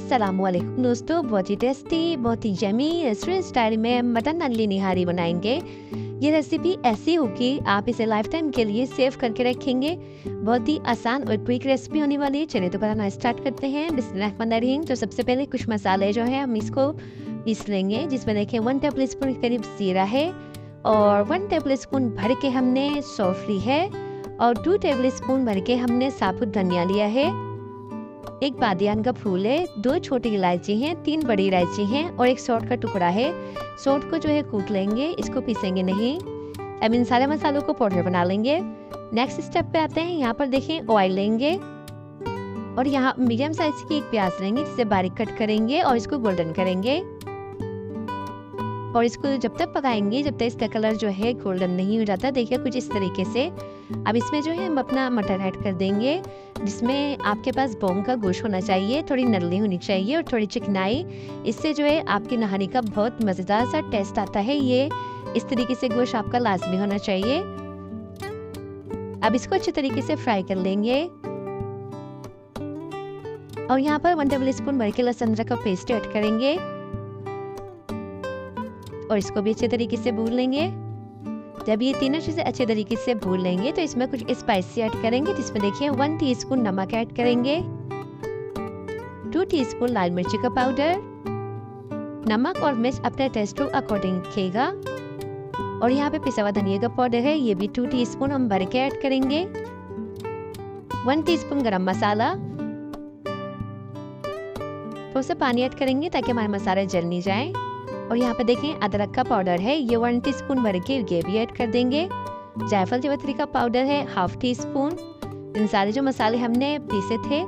अस्सलामुअलैकुम दोस्तों, बहुत ही टेस्टी, बहुत ही यमी रेस्टोरेंट स्टाइल में मटन नल्ली निहारी बनाएंगे। ये रेसिपी ऐसी होगी आप इसे लाइफ टाइम के लिए सेव करके रखेंगे। बहुत ही आसान और क्विक रेसिपी होने वाली है। चलिए तो बनाना स्टार्ट करते हैं। बिस्मिल्लाहिर्रहमानिर्रहीम। तो सबसे पहले कुछ मसाले जो है हम इसको पीस लेंगे, जिसमें देखें 1 टेबल स्पून करीब जीरा है और 1 टेबल स्पून भर के हमने सौंफ ली है और 2 टेबल स्पून भर के हमने साबुत धनिया लिया है। 1 बादियान का फूल है, 2 छोटी इलायची हैं, 3 बड़ी इलायची हैं और 1 सौंठ का टुकड़ा है। सौंठ को जो है कूट लेंगे, इसको पीसेंगे नहीं। अब इन सारे मसालों को पाउडर बना लेंगे। नेक्स्ट स्टेप पे आते हैं। यहाँ पर देखें ऑयल लेंगे और यहाँ मीडियम साइज की 1 प्याज लेंगे, जिसे बारीक कट करेंगे और इसको गोल्डन करेंगे और इसको जब तक पकाएंगे जब तक इसका कलर जो है गोल्डन नहीं हो जाता। देखिए कुछ इस तरीके से। अब इसमें जो है हम अपना मटन ऐड कर देंगे, जिसमें आपके पास बोन का गोश्त होना चाहिए, थोड़ी नरली होनी चाहिए और थोड़ी चिकनाई। इससे जो है आपकी नहारी का बहुत मज़ेदार सा टेस्ट आता है। ये इस तरीके से गोश्त आपका लाजमी होना चाहिए। अब इसको अच्छे तरीके से फ्राई कर लेंगे और यहाँ पर 1 टेबल स्पून भर के लहसुन अदरक का पेस्ट ऐड करेंगे और इसको भी अच्छे तरीके से भून लेंगे। जब ये तीनों चीज़ें अच्छे तरीके से भून लेंगे तो इसमें कुछ स्पाइसी ऐड करेंगे, जिसमें देखिए 1 टीस्पून नमक ऐड करेंगे, 2 टीस्पून लाल मिर्ची का पाउडर। नमक और मिर्च अपने टेस्ट के अकॉर्डिंग रखिएगा। और यहाँ पे पिसा हुआ धनिया का पाउडर है, ये भी 2 टीस्पून हम भर के ऐड करेंगे। 1 टीस्पून गरम मसाला, थोड़ा सा पानी ऐड करेंगे ताकि हमारे मसाले जल नहीं जाए। और यहाँ पे देखें अदरक का पाउडर है, ये 1 टीस्पून भर के ये भी ऐड कर देंगे। जायफल जावित्री का पाउडर है 1/2 टीस्पून। इन सारे जो मसाले हमने पीसे थे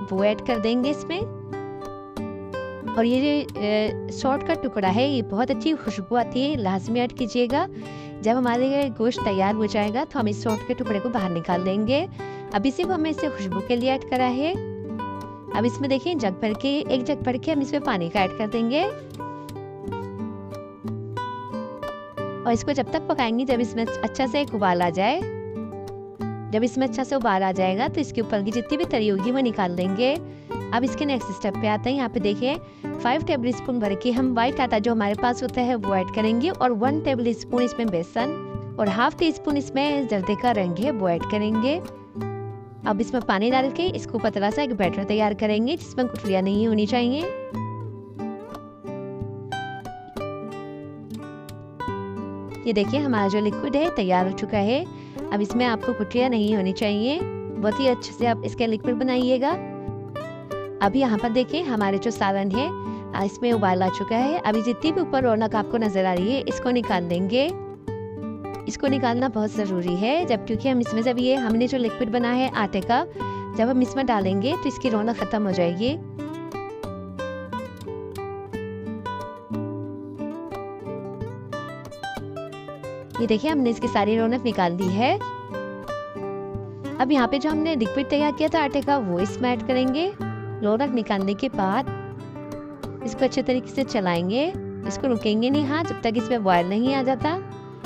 वो ऐड कर देंगे इसमें। और ये जो सौंठ का टुकड़ा है, ये बहुत अच्छी खुशबू आती है, लाजमी ऐड कीजिएगा। जब हमारे गोश्त तैयार हो जाएगा तो हम इस सौंठ के टुकड़े को बाहर निकाल देंगे। अभी सिर्फ हमें इसे खुशबू के लिए ऐड करा है। अब इसमें देखिए जग भर के 1 जग भर के हम इसमें पानी का ऐड कर देंगे और इसको जब तक पकाएंगे जब इसमें अच्छा से एक उबाल आ जाए। जब इसमें अच्छा से उबाल आ जाएगा तो इसके ऊपर की जितनी भी तरी होगी वो निकाल देंगे। अब इसके नेक्स्ट स्टेप पे आते हैं। यहाँ पे देखिए 5 टेबल स्पून भर के हम व्हाइट आटा जो हमारे पास होता है वो ऐड करेंगे और 1 टेबल स्पून इसमें बेसन और 1/2 टीस्पून इसमें जर्दे का रंग है वो ऐड करेंगे। अब इसमें पानी डाल के इसको पतला सा एक बैटर तैयार करेंगे, जिसमें गुठलियां नहीं होनी चाहिए। ये देखिए हमारा जो लिक्विड है तैयार हो चुका है। अब इसमें आपको गुठलियां नहीं होनी चाहिए, बहुत ही अच्छे से आप इसके लिक्विड बनाइएगा। अब यहाँ पर देखिए हमारे जो सालन है इसमें उबाल आ चुका है। अभी जितनी भी ऊपर रौनक आपको नजर आ रही है इसको निकाल देंगे। इसको निकालना बहुत ज़रूरी है, जब क्योंकि हम इसमें जब ये हमने जो लिक्विड बना है आटे का जब हम इसमें डालेंगे तो इसकी रौनक खत्म हो जाएगी। ये देखिए हमने इसकी सारी रौनक निकाल दी है। अब यहाँ पे जो हमने लिक्विड तैयार किया था आटे का वो इसमें ऐड करेंगे। रौनक निकालने के बाद इसको अच्छे तरीके से चलाएंगे, इसको रुकेंगे नहीं हाँ जब तक इसमें बॉयल नहीं आ जाता।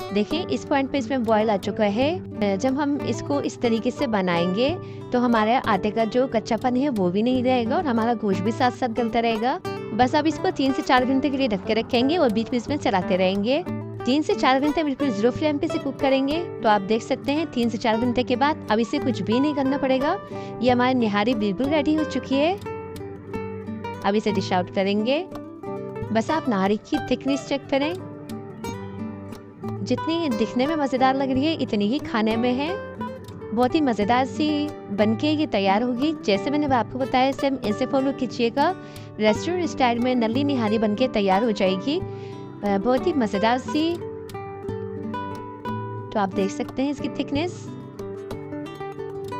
देखिए इस पॉइंट पे इसमें बॉयल आ चुका है। जब हम इसको इस तरीके से बनाएंगे तो हमारे आटे का जो कच्चापन है वो भी नहीं रहेगा और हमारा गोश्त भी साथ साथ गलता रहेगा। बस अब इसको 3 से 4 घंटे के लिए ढक के रखेंगे और बीच में इसमें चलाते रहेंगे। 3 से 4 घंटे बिल्कुल 0 फ्लेम पे से कुक करेंगे। तो आप देख सकते हैं 3 से 4 घंटे के बाद अब इसे कुछ भी नहीं करना पड़ेगा। ये हमारी निहारी बिल्कुल रेडी हो चुकी है। अब इसे डिश आउट करेंगे। बस आप निहारी की थिकनेस चेक करें, जितनी दिखने में मज़ेदार लग रही है इतनी ही खाने में है। बहुत ही मज़ेदार सी बनके ये तैयार होगी। जैसे मैंने आपको बताया सेम ऐसे फॉलो कीजिएगा, रेस्टोरेंट स्टाइल में नल्ली निहारी बनके तैयार हो जाएगी, बहुत ही मज़ेदार सी। तो आप देख सकते हैं इसकी थिकनेस।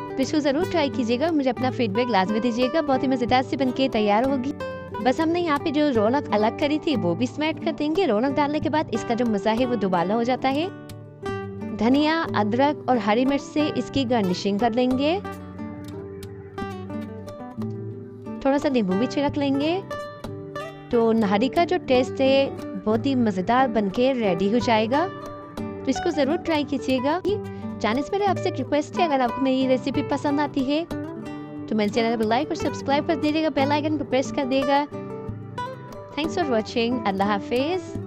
तो इसको ज़रूर ट्राई कीजिएगा, मुझे अपना फीडबैक लाजमी दीजिएगा। बहुत ही मज़ेदार सी बनके तैयार होगी। बस हमने यहाँ पे जो रौनक अलग करी थी वो भी इसमें ऐड कर देंगे। रौनक डालने के बाद इसका जो मज़ा है वो दुबाला हो जाता है। धनिया, अदरक और हरी मिर्च से इसकी गार्निशिंग कर लेंगे। थोड़ा सा नींबू भी छिड़क लेंगे तो नहारी का जो टेस्ट है बहुत ही मज़ेदार बनके रेडी हो जाएगा। तो इसको ज़रूर ट्राई कीजिएगा। जाने से पहले आपसे एक रिक्वेस्ट है, अगर आपको मेरी रेसिपी पसंद आती है तो मेरे चैनल को लाइक और सब्सक्राइब कर दीजिएगा, बेल आइकन पर प्रेस कर दीजिएगा। Thanks for watching. अल्लाह हाफिज़।